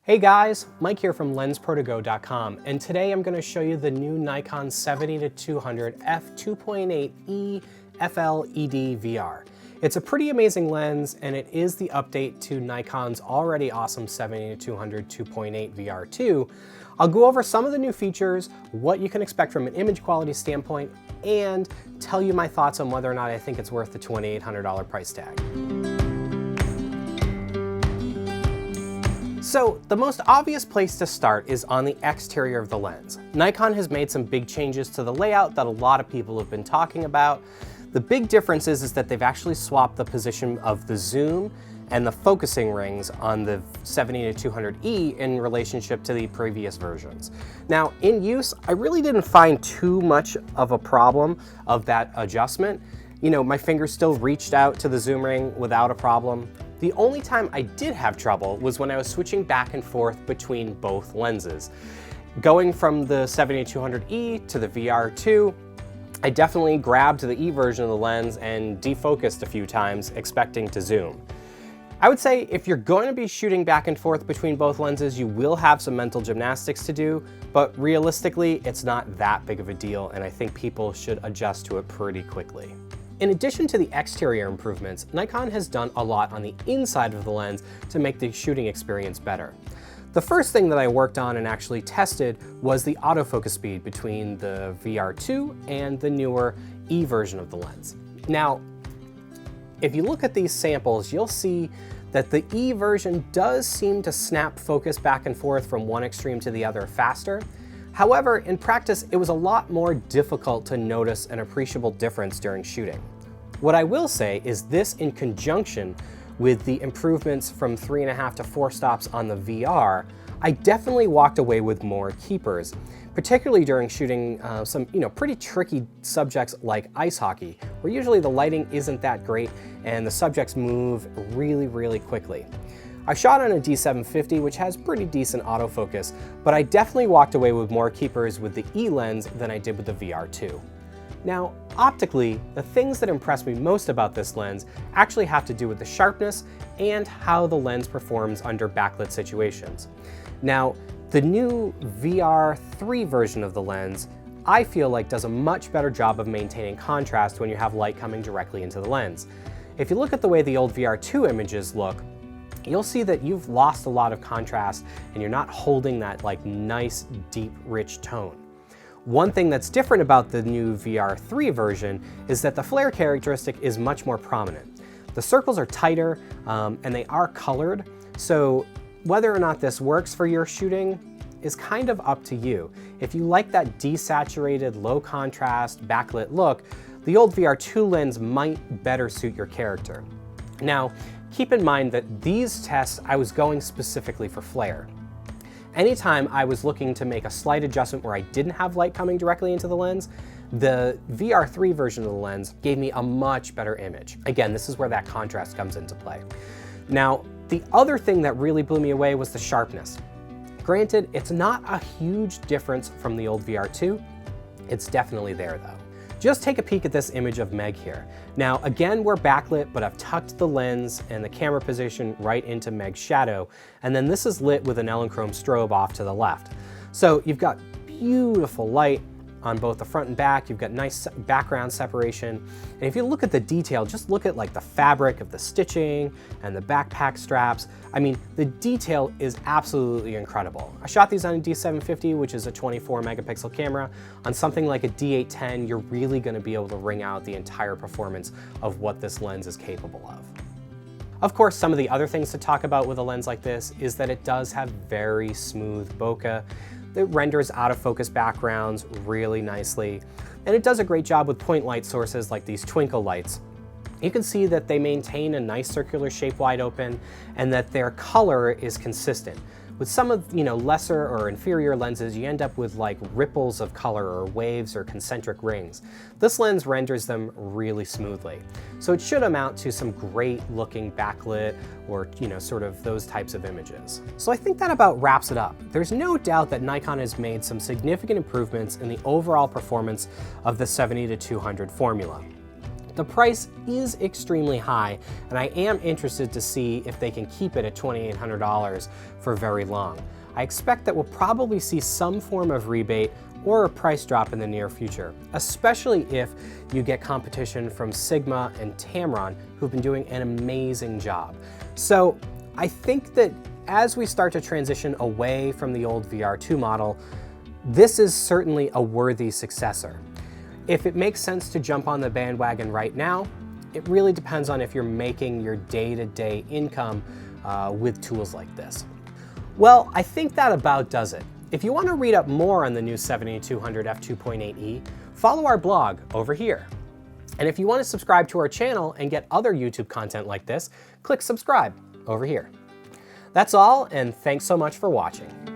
Hey guys, Mike here from LensProToGo.com, and today I'm going to show you the new Nikon 70-200 f2.8e FLED VR. It's a pretty amazing lens, and it is the update to Nikon's already awesome 70-200 2.8 VR2. I'll go over some of the new features, what you can expect from an image quality standpoint, and tell you my thoughts on whether or not I think it's worth the $2,800 price tag. So the most obvious place to start is on the exterior of the lens. Nikon has made some big changes to the layout that a lot of people have been talking about. The big difference is that they've actually swapped the position of the zoom and the focusing rings on the 70-200E in relationship to the previous versions. Now, in use, I really didn't find too much of a problem of that adjustment. You know, my fingers still reached out to the zoom ring without a problem. The only time I did have trouble was when I was switching back and forth between both lenses. Going from the 70-200E to the VR2, I definitely grabbed the E version of the lens and defocused a few times, expecting to zoom. I would say if you're going to be shooting back and forth between both lenses, you will have some mental gymnastics to do, but realistically, it's not that big of a deal, and I think people should adjust to it pretty quickly. In addition to the exterior improvements, Nikon has done a lot on the inside of the lens to make the shooting experience better. The first thing that I worked on and actually tested was the autofocus speed between the VR2 and the newer E version of the lens. Now, if you look at these samples, you'll see that the E version does seem to snap focus back and forth from one extreme to the other faster. However, in practice, it was a lot more difficult to notice an appreciable difference during shooting. What I will say is this, in conjunction with the improvements from 3.5 to 4 stops on the VR, I definitely walked away with more keepers, particularly during shooting some pretty tricky subjects like ice hockey, where usually the lighting isn't that great and the subjects move really quickly. I shot on a D750, which has pretty decent autofocus, but I definitely walked away with more keepers with the E lens than I did with the VR2. Now, optically, the things that impressed me most about this lens actually have to do with the sharpness and how the lens performs under backlit situations. Now, the new VRII version of the lens, I feel like does a much better job of maintaining contrast when you have light coming directly into the lens. If you look at the way the old VR2 images look, you'll see that you've lost a lot of contrast and you're not holding that nice, deep, rich tone. One thing that's different about the new VRII version is that the flare characteristic is much more prominent. The circles are tighter and they are colored, so whether or not this works for your shooting is kind of up to you. If you like that desaturated, low contrast, backlit look, the old VR2 lens might better suit your character. Now, keep in mind that these tests I was going specifically for flare. Anytime I was looking to make a slight adjustment where I didn't have light coming directly into the lens, the VRII version of the lens gave me a much better image. Again, this is where that contrast comes into play. Now, the other thing that really blew me away was the sharpness. Granted, it's not a huge difference from the old VR2. It's definitely there though. Just take a peek at this image of Meg here. Now, again, we're backlit, but I've tucked the lens and the camera position right into Meg's shadow, and then this is lit with an Elechrome strobe off to the left. So you've got beautiful light on both the front and back. You've got nice background separation. And if you look at the detail, just look at the fabric of the stitching and the backpack straps. I mean, the detail is absolutely incredible. I shot these on a D750, which is a 24 megapixel camera. On something like a D810, you're really gonna be able to wring out the entire performance of what this lens is capable of. Of course, some of the other things to talk about with a lens like this is that it does have very smooth bokeh. It renders out of focus backgrounds really nicely, and it does a great job with point light sources like these twinkle lights. You can see that they maintain a nice circular shape wide open and that their color is consistent. With some of lesser or inferior lenses, you end up with ripples of color or waves or concentric rings. This lens renders them really smoothly. So it should amount to some great looking backlit or sort of those types of images. So I think that about wraps it up. There's no doubt that Nikon has made some significant improvements in the overall performance of the 70-200 formula. The price is extremely high, and I am interested to see if they can keep it at $2,800 for very long. I expect that we'll probably see some form of rebate or a price drop in the near future, especially if you get competition from Sigma and Tamron, who've been doing an amazing job. So I think that as we start to transition away from the old VR2 model, this is certainly a worthy successor. If it makes sense to jump on the bandwagon right now, it really depends on if you're making your day-to-day income with tools like this. Well, I think that about does it. If you want to read up more on the new 7200 f2.8e, follow our blog over here. And if you want to subscribe to our channel and get other YouTube content like this, click subscribe over here. That's all, and thanks so much for watching.